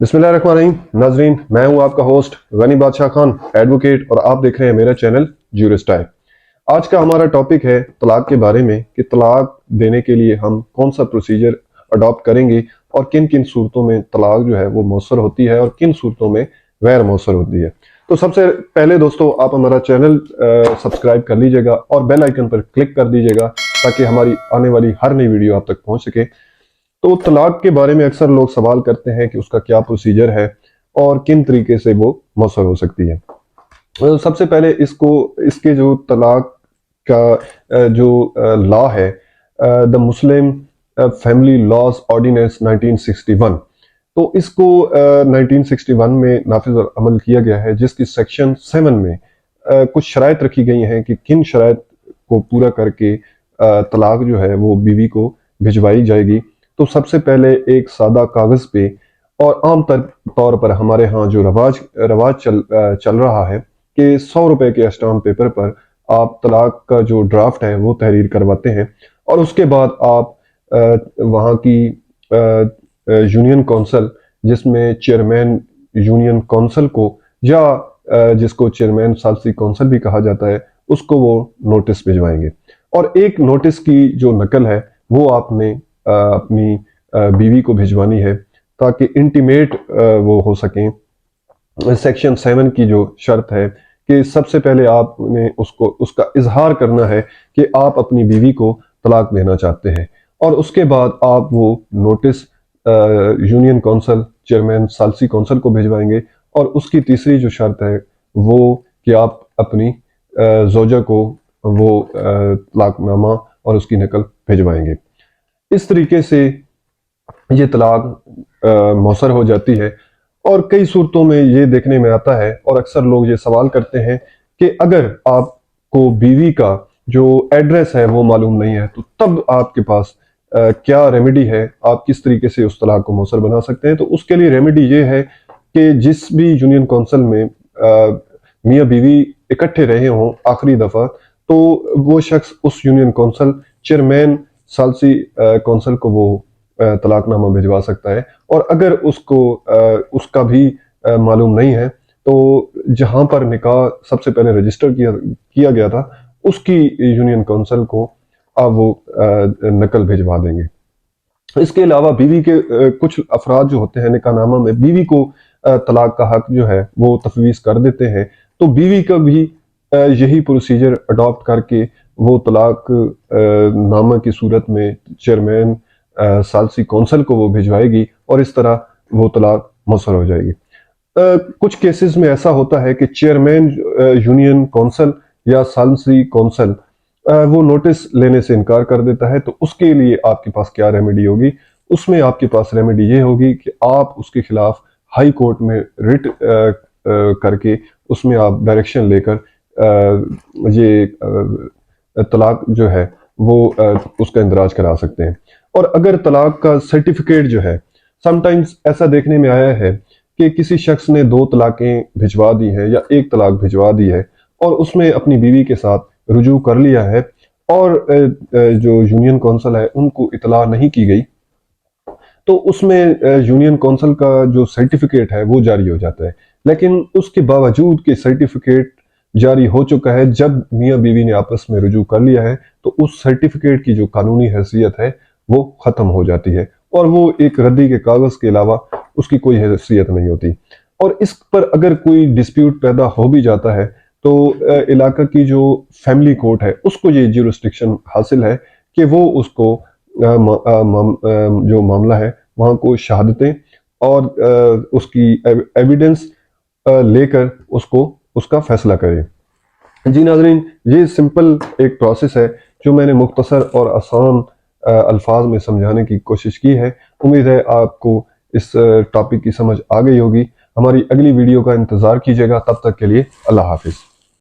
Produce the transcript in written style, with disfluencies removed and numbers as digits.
बिस्मिल्लाहिर्रहमानिर्रहीम। नाजरीन, मैं हूं आपका होस्ट गनी बादशाह खान, एडवोकेट, और आप देख रहे हैं मेरा चैनल ज्यूरिस्टाइल। आज का हमारा टॉपिक है तलाक के बारे में कि तलाक देने के लिए हम कौन सा प्रोसीजर अडॉप्ट करेंगे और किन किन सूरतों में तलाक जो है वो मौसर होती है और किन सूरतों में गैर मौसर होती है। तो सबसे पहले दोस्तों, आप हमारा चैनल सब्सक्राइब कर लीजिएगा और बेल आइकन पर क्लिक कर दीजिएगा ताकि हमारी आने वाली हर नई वीडियो आप तक पहुंच सके। तो तलाक के बारे में अक्सर लोग सवाल करते हैं कि उसका क्या प्रोसीजर है और किन तरीके से वो मौसर हो सकती है। सबसे पहले इसके जो तलाक का जो लॉ है, the Muslim family laws ordinance 1961, तो इसको 1961 में नाफिज और अमल किया गया है, जिसकी सेक्शन 7 में कुछ शराइत रखी गई हैं कि किन शराइत को पूरा करके तलाक जो है वो बीवी को भिजवाई जाएगी। तो सबसे पहले एक सादा कागज पे, और आम तौर पर हमारे यहाँ जो रवाज चल रहा है कि 100 रुपए के स्टाम्प पेपर पर आप तलाक का जो ड्राफ्ट है वो तहरीर करवाते हैं, और उसके बाद आप वहाँ की यूनियन काउंसिल, जिसमें चेयरमैन यूनियन काउंसिल को या जिसको चेयरमैन सालसी काउंसिल भी कहा जाता है, उसको वो नोटिस भिजवाएंगे। और एक नोटिस की जो नकल है वो आपने अपनी बीवी को भिजवानी है ताकि इंटीमेट वो हो सकें। सेक्शन 7 की जो शर्त है कि सबसे पहले आपने उसका इजहार करना है कि आप अपनी बीवी को तलाक देना चाहते हैं, और उसके बाद आप वो नोटिस यूनियन काउंसिल, चेयरमैन सालसी काउंसिल को भिजवाएंगे। और उसकी तीसरी जो शर्त है वो कि आप अपनी जोजा को वो तलाकनामा और उसकी नकल भिजवाएंगे। इस तरीके से ये तलाक मौसर हो जाती है। और कई सूरतों में ये देखने में आता है, और अक्सर लोग ये सवाल करते हैं कि अगर आपको बीवी का जो एड्रेस है वो मालूम नहीं है तो तब आपके पास क्या रेमेडी है, आप किस तरीके से उस तलाक को मौसर बना सकते हैं। तो उसके लिए रेमेडी ये है कि जिस भी यूनियन काउंसिल में मियाँ बीवी इकट्ठे रहे हों आखिरी दफा, तो वो शख्स उस यूनियन काउंसिल चेयरमैन सालसी काउंसिल को वो तलाकनामा भिजवा सकता है। और अगर उसका भी मालूम नहीं है तो जहां पर निकाह सबसे पहले रजिस्टर किया गया था उसकी यूनियन काउंसिल को आप वो नकल भिजवा देंगे। इसके अलावा बीवी के कुछ अफराद जो होते हैं निकाहनामा में बीवी को तलाक का हक जो है वो तफवीज कर देते हैं, तो बीवी का भी यही प्रोसीजर अडॉप्ट करके वो तलाक नामा की सूरत में चेयरमैन सालसी काउंसिल को वो भिजवाएगी, और इस तरह वो तलाक मौसर हो जाएगी। कुछ केसेस में ऐसा होता है कि चेयरमैन यूनियन काउंसिल या सालसी काउंसिल वो नोटिस लेने से इनकार कर देता है, तो उसके लिए आपके पास क्या रेमेडी होगी? उसमें आपके पास रेमेडी ये होगी कि आप उसके खिलाफ हाई कोर्ट में रिट करके उसमें आप डायरेक्शन लेकर ये तलाक जो है वो उसका इंदराज करा सकते हैं। और अगर तलाक का सर्टिफिकेट जो है, समटाइम्स ऐसा देखने में आया है कि किसी शख्स ने 2 तलाकें भिजवा दी हैं या 1 तलाक भिजवा दी है और उसमें अपनी बीवी के साथ रुजू कर लिया है, और जो यूनियन काउंसिल है उनको इतला नहीं की गई, तो उसमें यूनियन काउंसिल का जो सर्टिफिकेट है वो जारी हो जाता है। लेकिन उसके बावजूद कि सर्टिफिकेट जारी हो चुका है, जब मियाँ बीवी ने आपस में रुजू कर लिया है तो उस सर्टिफिकेट की जो कानूनी हैसियत है वो ख़त्म हो जाती है, और वो एक रद्दी के कागज़ के अलावा उसकी कोई हैसियत नहीं होती। और इस पर अगर कोई डिस्प्यूट पैदा हो भी जाता है तो इलाका की जो फैमिली कोर्ट है उसको ये ज्यूरिस्डिक्शन हासिल है कि वो उसको जो मामला है वहाँ को शहादतें और उसकी एविडेंस लेकर उसका फैसला करें। जी नाज़रीन, ये सिंपल एक प्रोसेस है जो मैंने मुख्तसर और आसान अल्फाज में समझाने की कोशिश की है। उम्मीद है आपको इस टॉपिक की समझ आ गई होगी। हमारी अगली वीडियो का इंतज़ार कीजिएगा। तब तक के लिए अल्लाह हाफिज़।